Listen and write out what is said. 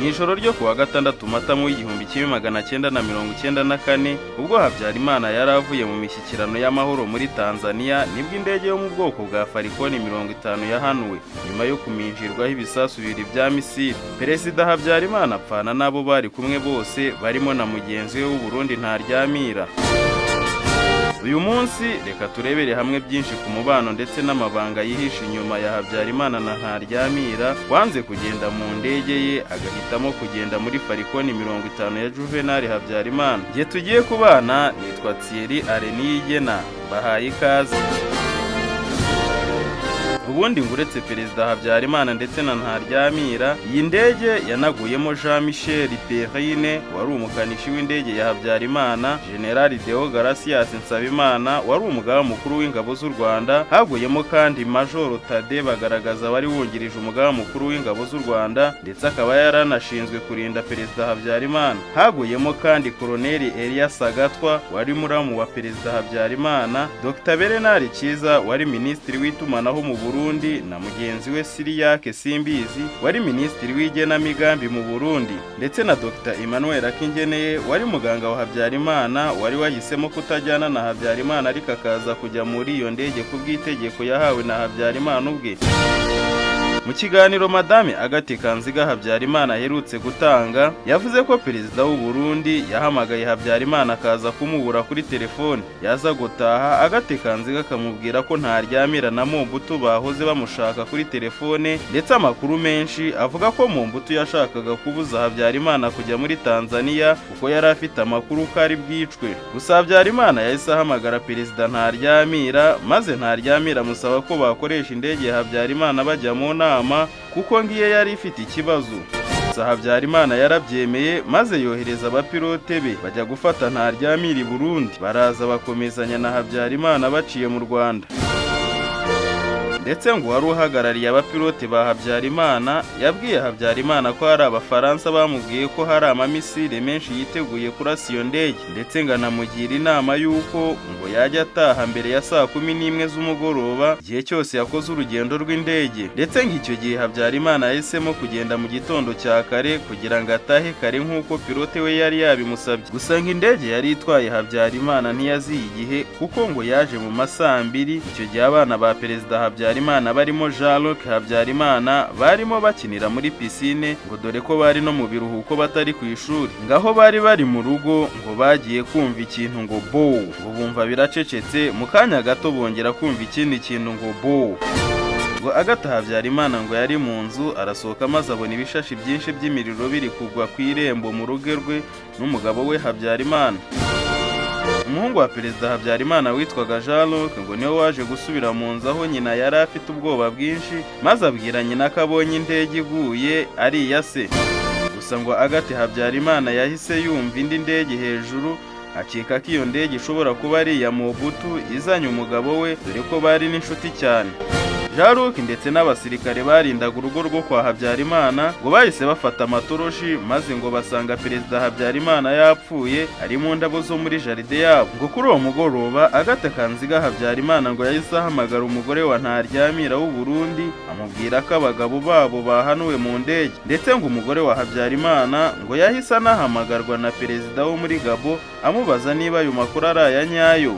mu ijoro ryo kuwa gatandatu Mata mu 1994 ubwo Habyarimana yari avuye mu mishyikirano y'amahoro muri Tanzania nibwo indege yo mu bwoko bwa Falcon 50 yahanuwe nyuma yo kuminjirwaho ibisasu bibiri bya misile. Perezida Habyarimana apfana nabo bari kumwe bose barimo na mugenzi we w'u Burundi Ntaryamira. Uyu munsi reka turebere hamwe byinshi ku mubano ndetse n'amabanga yihishe inyuma ya Habyarimana na Ntaryamira wanze kugenda mu ndege ye agahitamo kugenda muri Falcon 50 ya Juvenal Habyarimana. Giye tugiye kubana nitwa Thierry Areniyigena, bahaye ikaze. Ubundi nguretse Perezida Habyarimana ndetse na Ntaryamira, iyi ndege yanaguyemo Jean Michel Perrine wari umukanishi w'indege ya Habyarimana, General Deo Gracias Nsabimana wari umugaba mukuru w'ingabo z'u Rwanda, haguyemo kandi Major Tade Bagaragaza wari wungirije umugaba mukuru w'ingabo z'u Rwanda ndetse akaba yaranashinzwe kurinda Perezida Habyarimana. Haguyemo kandi Colonel Elias Sagatwa wari muramu wa Perezida Habyarimana, Dr. Bernard Kiza wari Minisitiri w'itumanaho mu Burundi na mugenzi we Siriake Simbizi wari Minisitiri w'igenamigambi mu Burundi, ndetse na Dr. Emmanuel Akingeneye wari muganga wa Habyarimana wari wahisemo kutajyana na Habyarimana ariko akaza kujya muri iyo ndege kubw'itegeko yahawe na Habyarimana ubwe. Mu kiganiro Madame Agathe Kanziga Habyarimana aherutse gutanga, yavuze ko Perezida w'u Burundi yahamagaye Habyarimana akaza kumubura kuri telefone, yaza gutaha Agathe Kanziga akamubwira ko Ntaryamira na Mobutu bahoze bamushaka kuri telefone, ndetse amakuru menshi avuga ko Mobutu yashakaga kubuza Habyarimana kujya muri Tanzania kuko yari afite amakuru ko ari bwicwe. Gusa Habyarimana yahise ahamagara Perezida Ntaryamira, maze Ntaryamira amusaba ko bakoresha indege ya Habyarimana bajya mu nama kuko ngiye yari ifite ikibazo. Habyarimana yarabyemeye maze yohereza abapilote be bajya gufata Ntaryamira i Burundi, baraza bakomezanya na Habyarimana baciye mu Rwanda. Ndetse ngo wari uhagarariye abapilote ba Habyarimana yabwiye Habyarimana ko hari Abafaransa bamubwiye ko hari amamisile menshi yiteguye kurasa iyo ndege, ndetse ngo anamugira inama y'uko ngo yajya ataha mbere ya saa 11 z'umugoroba igihe cyose yakoze urugendo rw'indege. Ndetse ngo icyo gihe Habyarimana yahisemo kugenda mu gitondo cya kare kugira ngo atahe kare nk'uko pilote we yari yabimusabye. Gusa ngo indege yari itwaye Habyarimana ntiyaziye igihe kuko ngo yaje mu masaa 2. Icyo gihe abana ba Perezida Habyarimana barimo Jean-Luc Habyarimana barimo bakinira muri piscine, ngo dore ko bari no mu biruhuko batari ku ishuri. Ngaho bari mu rugo ngo bagiye kumva ikintu ngo bo, ngo bumva biracecetse, mu kanya gato bongera kumva ikindi kintu ngo bo. Ngo Agathe Habyarimana ngo yari mu nzu arasohoka maze abona ibishashi byinshi by'imiriro biri kugwa ku irembo mu rugo rwe n'umugabo we Habyarimana. Umuhungu wa Perezida Habyarimana witwaga Jean-Luc ngo niwe waje gusubira mu nzu aho nyina yari afite ubwoba bwinshi, maze abwira nyina ko abonye indege iguye ari iya se. Gusa ngo Agathe Habyarimana yahise yumva indi ndege hejuru, akeka ko iyo ndege ishobora kuba ari iya Mobutu izanye umugabo we, dore ko bari n'inshuti cyane. Jean-Luc ndetse n'abasirikare barindaga urugo rwo kwa Habyarimana ngo bahise bafata amatoroshi, maze ngo basanga Perezida Habyarimana yapfuye ari mu ndabo zo muri jaride yabo. Ngo kuri uwo mugoroba Agathe Kanziga Habyarimana ngo yahise ahamagara umugore wa Ntaryamira w'u Burundi amubwira ko abagabo babo bahanuwe mu ndege, ndetse ngo umugore wa Habyarimana ngo yahise anahamagarwa na Perezida wo muri Gabo amubaza niba ayo makuru ari aya nyayo.